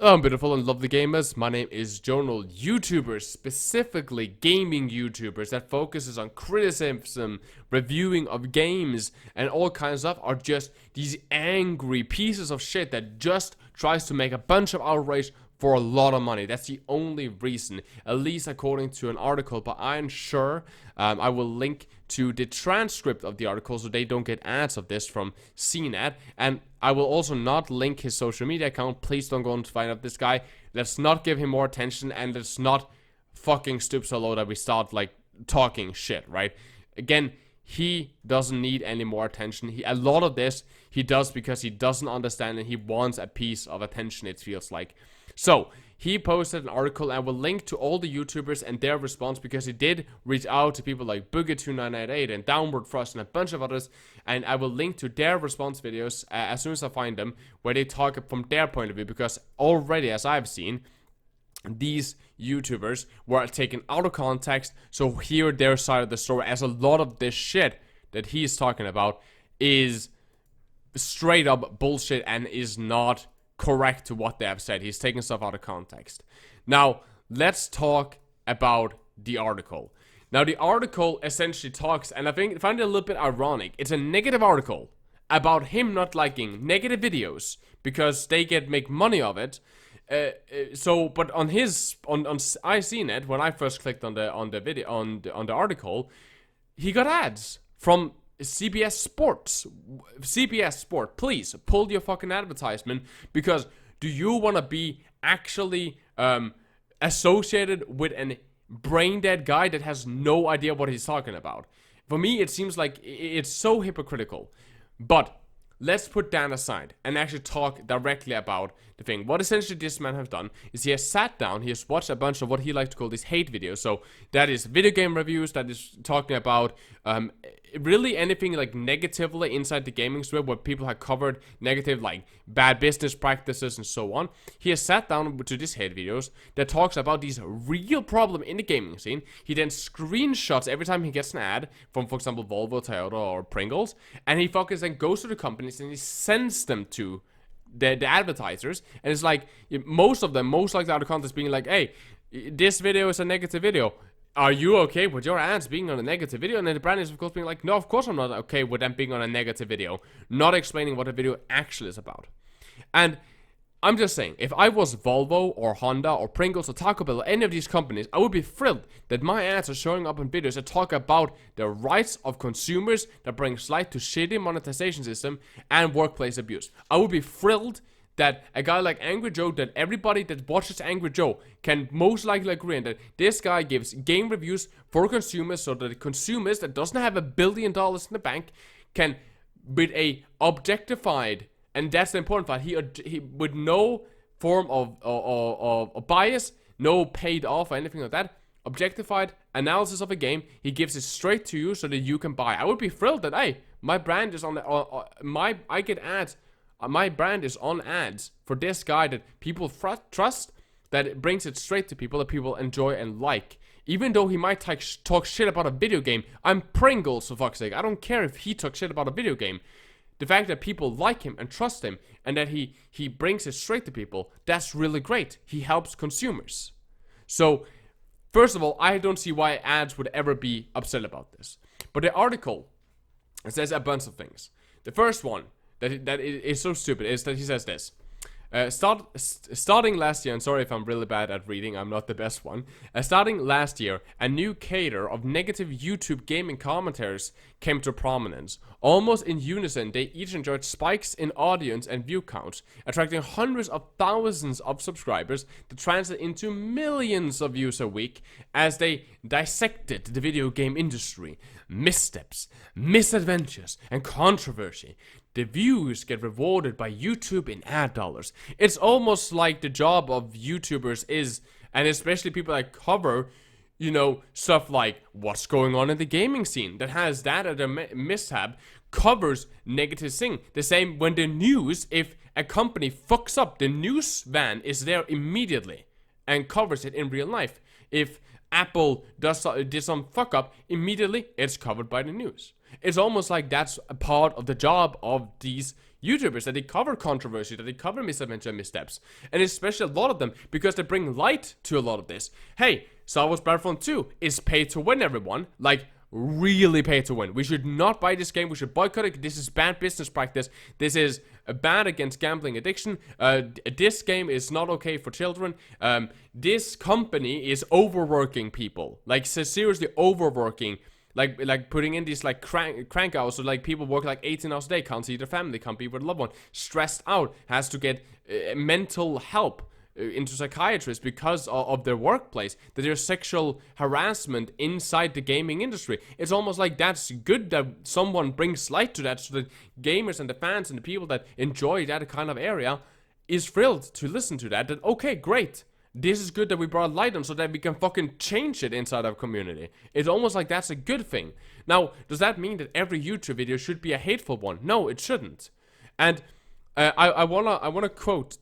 Beautiful and lovely gamers, my name is Jonal. YouTubers, specifically gaming YouTubers that focuses on criticism, reviewing of games, and all kinds of stuff are just these angry pieces of shit that just tries to make a bunch of outrage for a lot of money. That's the only reason, at least according to an article, but I'm sure I will link to the transcript of the article so they don't get ads of this from cnet, and I will also not link his social media account. Please don't go and find out this guy. Let's not give him more attention, and let's not fucking stoop so low that we start like talking shit, right? Again, he doesn't need any more attention. A lot of this he does because he doesn't understand and he wants a piece of attention, it feels like. So he posted an article, and will link to all the YouTubers and their response, because he did reach out to people like Boogie2988 and Downward Frost and a bunch of others, and I will link to their response videos as soon as I find them, where they talk from their point of view, because already, as I've seen, these YouTubers were taken out of context, so hear their side of the story, as a lot of this shit that he's talking about is straight up bullshit and is not correct to what they have said. He's taking stuff out of context. Now, let's talk about the article. Now, the article essentially talks, and I find it a little bit ironic. It's a negative article about him not liking negative videos because they make money of it. But on iCnet, when I first clicked on the video on the article, he got ads from CBS Sports. CBS Sport, please pull your fucking advertisement, because do you want to be actually associated with a brain dead guy that has no idea what he's talking about? For me, it seems like it's so hypocritical. But let's put that aside and actually talk directly about the thing. What essentially this man has done is he has sat down, he has watched a bunch of what he likes to call these hate videos. So that is video game reviews, that is talking about really anything like negatively inside the gaming sphere, where people have covered negative, like bad business practices and so on. He has sat down to these hate videos that talks about these real problem in the gaming scene. He then screenshots every time he gets an ad from, for example, Volvo, Toyota, or Pringles, and he fucking then goes to the companies and he sends them to the advertisers, and it's like, most of them, most likely out of context, being like, hey, this video is a negative video. Are you okay with your ads being on a negative video? And then the brand is, of course, being like, no, of course I'm not okay with them being on a negative video. Not explaining what the video actually is about. And I'm just saying, if I was Volvo or Honda or Pringles or Taco Bell or any of these companies, I would be thrilled that my ads are showing up in videos that talk about the rights of consumers, that brings light to shitty monetization system and workplace abuse. I would be thrilled that a guy like Angry Joe, that everybody that watches Angry Joe can most likely agree on, that this guy gives game reviews for consumers, so that the consumers that doesn't have $1 billion in the bank can, with a objectified, and that's the important part, he with no form of bias, no paid off or anything like that, objectified analysis of a game, he gives it straight to you so that you can buy. I would be thrilled that, hey, my brand is on the, I get ads. My brand is on ads for this guy that people trust, that it brings it straight to people, that people enjoy and like. Even though he might talk shit about a video game, I'm Pringles, for fuck's sake. I don't care if he talks shit about a video game. The fact that people like him and trust him, and that he brings it straight to people, that's really great. He helps consumers. So, first of all, I don't see why ads would ever be upset about this. But the article says a bunch of things. The first one, that is so stupid, is that he says this. Starting last year, and sorry if I'm really bad at reading, I'm not the best one. Starting last year, a new cadre of negative YouTube gaming commentators came to prominence. Almost in unison, they each enjoyed spikes in audience and view counts, attracting hundreds of thousands of subscribers that translate into millions of views a week as they dissected the video game industry, missteps, misadventures, and controversy. The views get rewarded by YouTube in ad dollars. It's almost like the job of YouTubers is, and especially people that cover, you know, stuff like what's going on in the gaming scene, that has that as a mishap, covers negative thing. The same when the news, if a company fucks up, the news van is there immediately and covers it in real life. If Apple did some fuck up, immediately it's covered by the news. It's almost like that's a part of the job of these YouTubers, that they cover controversy, that they cover misadventure and missteps. And especially a lot of them, because they bring light to a lot of this. Hey, Star Wars Battlefront 2 is pay to win, everyone. Like, really pay to win. We should not buy this game. We should boycott it. This is bad business practice. This is bad against gambling addiction. This game is not okay for children. This company is overworking people. Like, seriously overworking. Like putting in these like crank hours, so like people work like 18 hours a day, can't see their family, can't be with a loved one, stressed out, has to get mental help into psychiatrists because of their workplace, that there's sexual harassment inside the gaming industry. It's almost like that's good that someone brings light to that, so that gamers and the fans and the people that enjoy that kind of area is thrilled to listen to that, okay, great. This is good that we brought light on, so that we can fucking change it inside our community. It's almost like that's a good thing. Now, does that mean that every YouTube video should be a hateful one? No, it shouldn't. And I wanna quote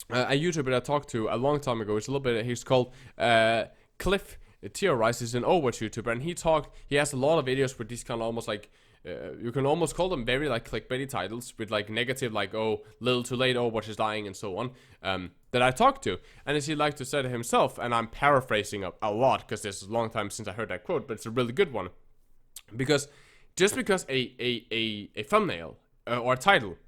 a YouTuber that I talked to a long time ago. It's a little bit. He's called Cliff Theorize. He's an Overwatch YouTuber, and he has a lot of videos with these kind of almost like. You can almost call them very like clickbaity titles with like negative, like, oh, little too late, Overwatch is dying, and so on, that I talked to. And as he liked to say to himself, and I'm paraphrasing a lot because this is a long time since I heard that quote, but it's a really good one. Because just because a thumbnail or a title,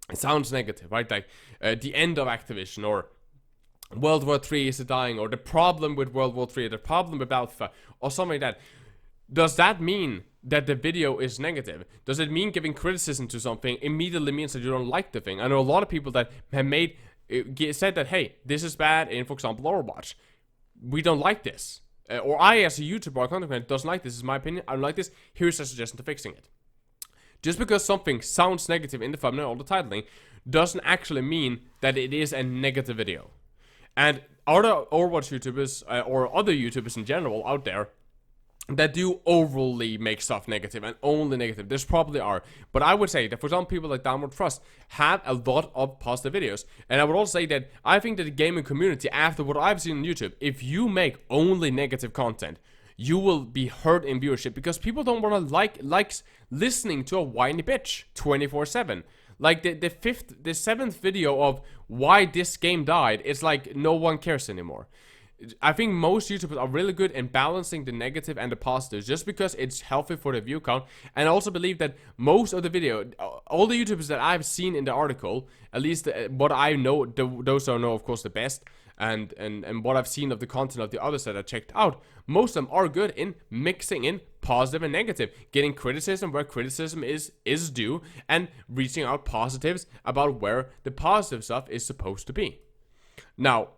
it sounds negative, right? Like the end of Activision, or World War III is dying, or the problem with World War III, the problem with Battlefield, or something like that. Does that mean that the video is negative? Does it mean giving criticism to something immediately means that you don't like the thing? I know a lot of people that have said that, hey, this is bad in, for example, Overwatch. We don't like this. Or I, as a YouTuber or content creator, doesn't like this. This is my opinion. I don't like this. Here's a suggestion to fixing it. Just because something sounds negative in the thumbnail or the titling doesn't actually mean that it is a negative video. And other Overwatch YouTubers, or other YouTubers in general out there, that do overly make stuff negative and only negative. There's probably are. But I would say that, for example, people like Downward Thrust have a lot of positive videos. And I would also say that I think that the gaming community, after what I've seen on YouTube, if you make only negative content, you will be hurt in viewership, because people don't want to like listening to a whiny bitch 24/7. Like the seventh video of why this game died, it's like no one cares anymore. I think most YouTubers are really good in balancing the negative and the positives, just because it's healthy for the view count. And I also believe that most of the video, all the YouTubers that I've seen in the article, at least what I know, those I know, of course, the best, and what I've seen of the content of the others that I checked out, most of them are good in mixing in positive and negative, getting criticism where criticism is due, and reaching out positives about where the positive stuff is supposed to be. Now,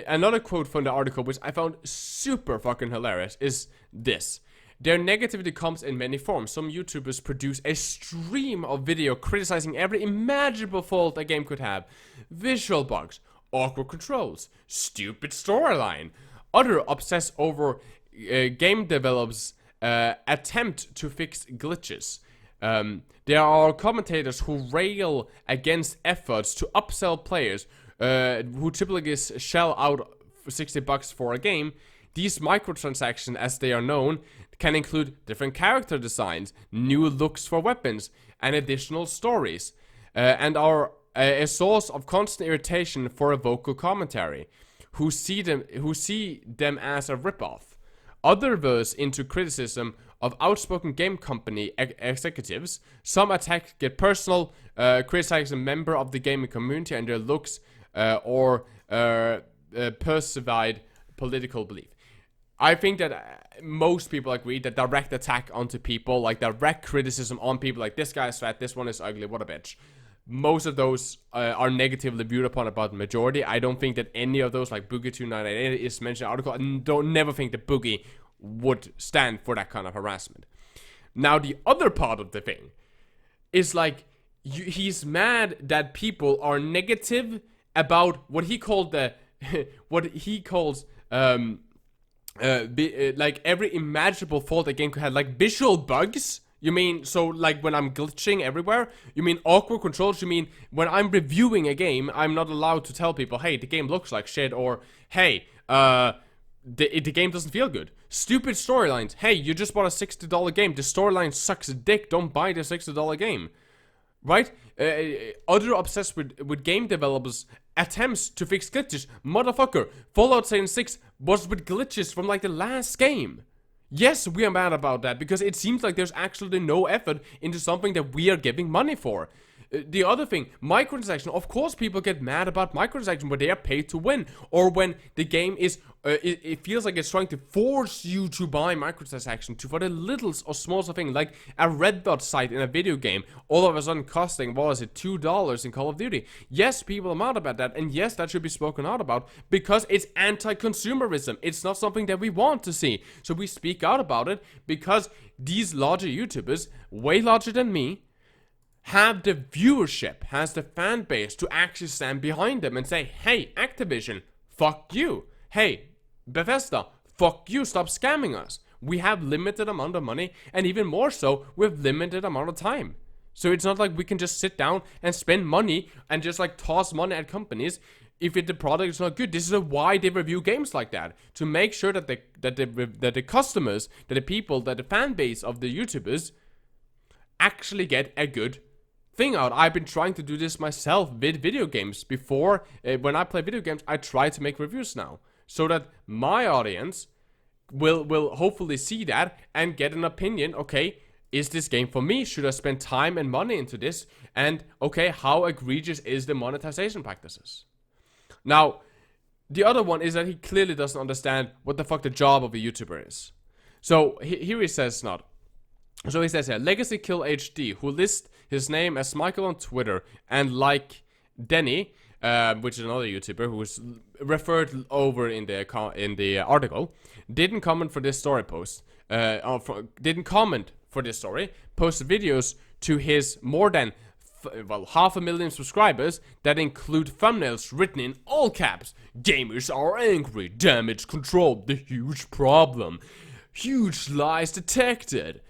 another quote from the article, which I found super fucking hilarious, is this. Their negativity comes in many forms. Some YouTubers produce a stream of video criticizing every imaginable fault a game could have. Visual bugs, awkward controls, stupid storyline. Others obsess over game developers' attempt to fix glitches. There are commentators who rail against efforts to upsell players who typically shell out $60 for a game. These microtransactions, as they are known, can include different character designs, new looks for weapons, and additional stories, and are a source of constant irritation for a vocal commentary, who see them as a ripoff. Others verse into criticism of outspoken game company executives. Some get personal, criticizing a member of the gaming community and their looks or perceived political belief. I think that most people agree that direct attack onto people, like direct criticism on people, like this guy is fat, this one is ugly, what a bitch. Most of those are negatively viewed upon about the majority. I don't think that any of those, like Boogie2988 is mentioned in the article. I never think that Boogie would stand for that kind of harassment. Now, the other part of the thing is like, he's mad that people are negative about what he called like every imaginable fault a game could have, like visual bugs. You mean, so like when I'm glitching everywhere? You mean awkward controls? You mean when I'm reviewing a game, I'm not allowed to tell people, hey, the game looks like shit, or hey, the game doesn't feel good. Stupid storylines. Hey, you just bought a $60 game. The storyline sucks dick. Don't buy the $60 game. right? Other obsessed with game developers attempts to fix glitches. Motherfucker, Fallout 76 was with glitches from like the last game. Yes, we are mad about that because it seems like there's actually no effort into something that we are giving money for. The other thing, microtransaction. Of course, people get mad about microtransaction when they are paid to win, or when the game is. It feels like it's trying to force you to buy microtransaction for the little or small thing, like a red dot site in a video game, all of a sudden costing, what was it, $2 in Call of Duty. Yes, people are mad about that, and yes, that should be spoken out about because it's anti-consumerism. It's not something that we want to see, so we speak out about it because these larger YouTubers, way larger than me, have the viewership, has the fan base to actually stand behind them and say, hey, Activision, fuck you. Hey, Bethesda, fuck you, stop scamming us. We have limited amount of money, and even more so, we have limited amount of time. So it's not like we can just sit down and spend money and just like toss money at companies if the product is not good. This is why they review games like that, to make sure that the customers, that the people, that the fan base of the YouTubers actually get a good thing out. I've been trying to do this myself with video games before. When I play video games, I try to make reviews now, so that my audience will hopefully see that and get an opinion. Okay, is this game for me? Should I spend time and money into this? And okay, how egregious is the monetization practices? Now, the other one is that he clearly doesn't understand what the fuck the job of a YouTuber is. So here he says not. So he says here, Legacy Kill HD, who lists his name as Michael on Twitter, and like Denny, which is another YouTuber who was referred over in the article, didn't comment for this story post. Didn't comment for this story. Post videos to his more than 500,000 subscribers that include thumbnails written in all caps. Gamers are angry. Damage control. The huge problem. Huge lies detected.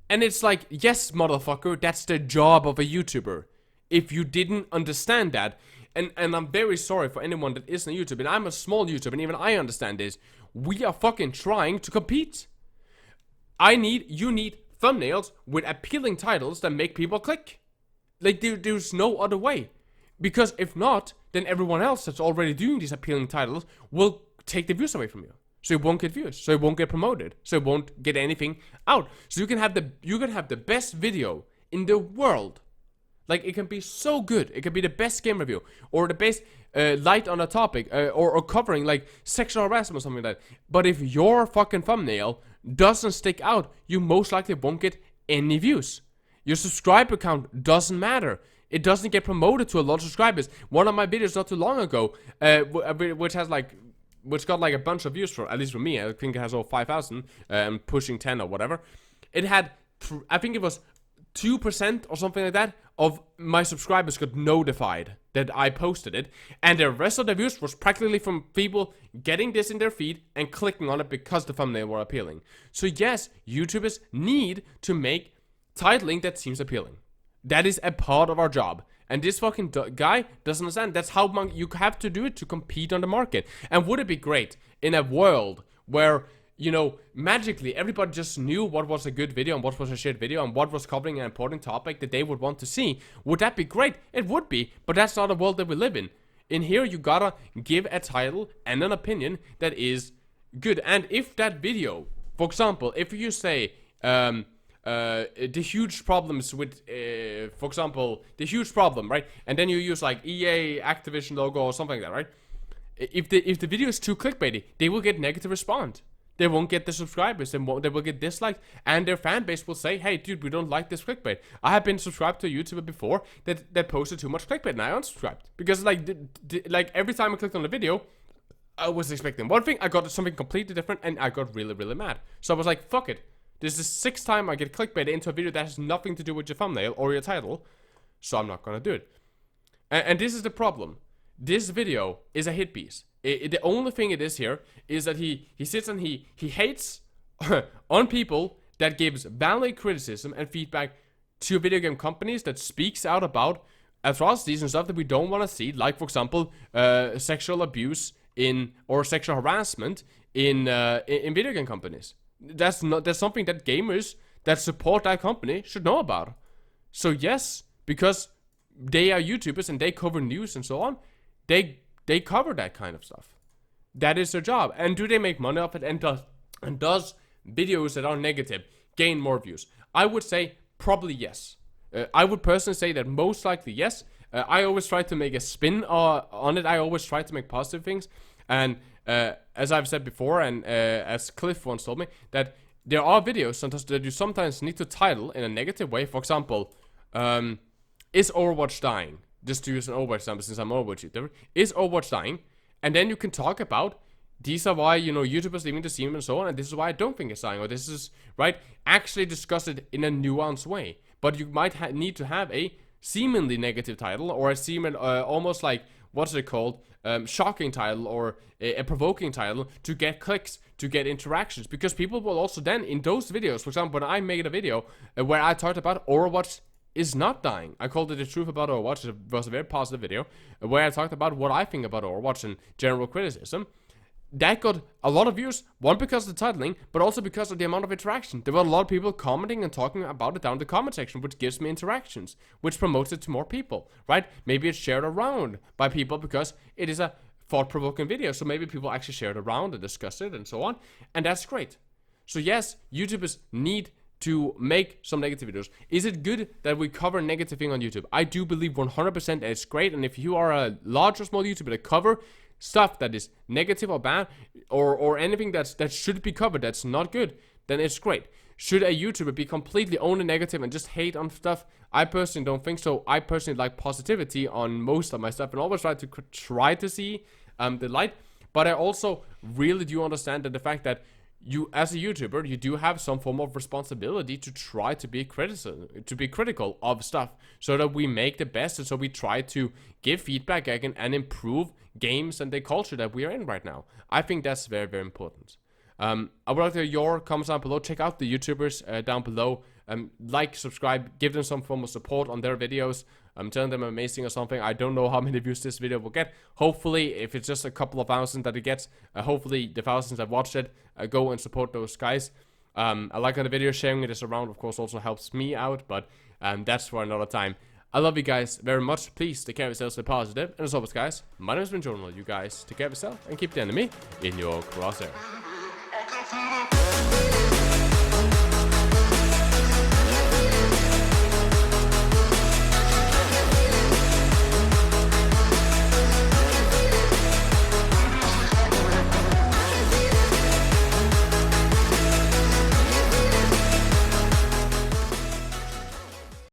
And it's like, yes, motherfucker, that's the job of a YouTuber. If you didn't understand that, and I'm very sorry for anyone that isn't a YouTuber, and I'm a small YouTuber, and even I understand this, we are fucking trying to compete. You need thumbnails with appealing titles that make people click. Like, there's no other way. Because if not, then everyone else that's already doing these appealing titles will take the views away from you. So it won't get views, so it won't get promoted, so it won't get anything out. So you can have the best video in the world. Like, it can be so good. It can be the best game review, or the best light on a topic, or covering like sexual harassment or something like that. But if your fucking thumbnail doesn't stick out, you most likely won't get any views. Your subscriber count doesn't matter. It doesn't get promoted to a lot of subscribers. One of my videos not too long ago, which got like a bunch of views, for at least for me, I think it has over 5,000, pushing 10 or whatever. It had, I think it was 2% or something like that of my subscribers got notified that I posted it, and the rest of the views was practically from people getting this in their feed and clicking on it because the thumbnail were appealing. So yes, YouTubers need to make titling that seems appealing. That is a part of our job. And this fucking guy doesn't understand. That's how you have to do it to compete on the market. And would it be great in a world where, you know, magically everybody just knew what was a good video and what was a shit video and what was covering an important topic that they would want to see? Would that be great? It would be, but that's not a world that we live in. In here, you gotta give a title and an opinion that is good. And if that video, for example, if you say, the huge problems with, for example, the huge problem, right? And then you use like EA, Activision logo or something like that, right? If the video is too clickbaity, they will get negative response. They won't get the subscribers. They will get disliked, and their fan base will say, "Hey, dude, we don't like this clickbait." I have been subscribed to a YouTuber before that posted too much clickbait, and I unsubscribed because like every time I clicked on the video, I was expecting one thing, I got something completely different, and I got really, really mad. So I was like, "Fuck it." This is the 6th time I get clickbait into a video that has nothing to do with your thumbnail or your title, so I'm not gonna do it. And this is the problem. This video is a hit piece. The only thing it is here is that he sits and he hates on people that gives valid criticism and feedback to video game companies that speaks out about atrocities and stuff that we don't want to see, like for example sexual abuse or sexual harassment in video game companies. That's something that gamers that support that company should know about. So yes, because they are YouTubers and they cover news and so on. They cover that kind of stuff. That is their job. And do they make money off it? And does videos that are negative gain more views? I would say probably yes. I would personally say that most likely yes. I always try to make a spin on it. I always try to make positive things. And as I've said before, and as Cliff once told me, that there are videos sometimes that you sometimes need to title in a negative way. For example, is Overwatch dying? Just to use an Overwatch example, since I'm an Overwatch YouTuber. Is Overwatch dying? And then you can talk about, these are why, you know, YouTubers leaving the scene and so on, and this is why I don't think it's dying, or this is, right? Actually discuss it in a nuanced way. But you might need to have a seemingly negative title, or a seeming, almost like, what's it called? Shocking title, or a provoking title, to get clicks, to get interactions. Because people will also then, in those videos, for example, when I made a video where I talked about Overwatch is not dying. I called it The Truth About Overwatch. It was a very positive video where I talked about what I think about Overwatch and general criticism. That got a lot of views, one because of the titling, but also because of the amount of interaction. There were a lot of people commenting and talking about it down in the comment section, which gives me interactions, which promotes it to more people, right? Maybe it's shared around by people because it is a thought-provoking video, so maybe people actually share it around and discuss it and so on, and that's great. So yes, YouTubers need to make some negative videos. Is it good that we cover negative thing on YouTube? I do believe 100% that it's great, and if you are a large or small YouTuber that cover stuff that is negative or bad, or anything that should be covered that's not good, then it's great. Should a YouTuber be completely only negative and just hate on stuff? I personally don't think so. I personally like positivity on most of my stuff and always try to see the light. But I also really do understand that the fact that you, as a YouTuber, you do have some form of responsibility to try to be critical of stuff, so that we make the best, and so we try to give feedback again and improve games and the culture that we are in right now. I think that's very, very important. I would like to hear your comments down below. Check out the YouTubers down below. Like, subscribe, give them some form of support on their videos. I'm telling them amazing or something. I don't know how many views this video will get. Hopefully, if it's just a couple of thousand that it gets, hopefully the thousands that watched it go and support those guys. I like on the video, sharing this around, of course, also helps me out, but that's for another time. I love you guys very much. Please take care of yourselves, stay positive. And as always, guys, my name has been Jonal. You guys take care of yourself and keep the enemy in your crosshair.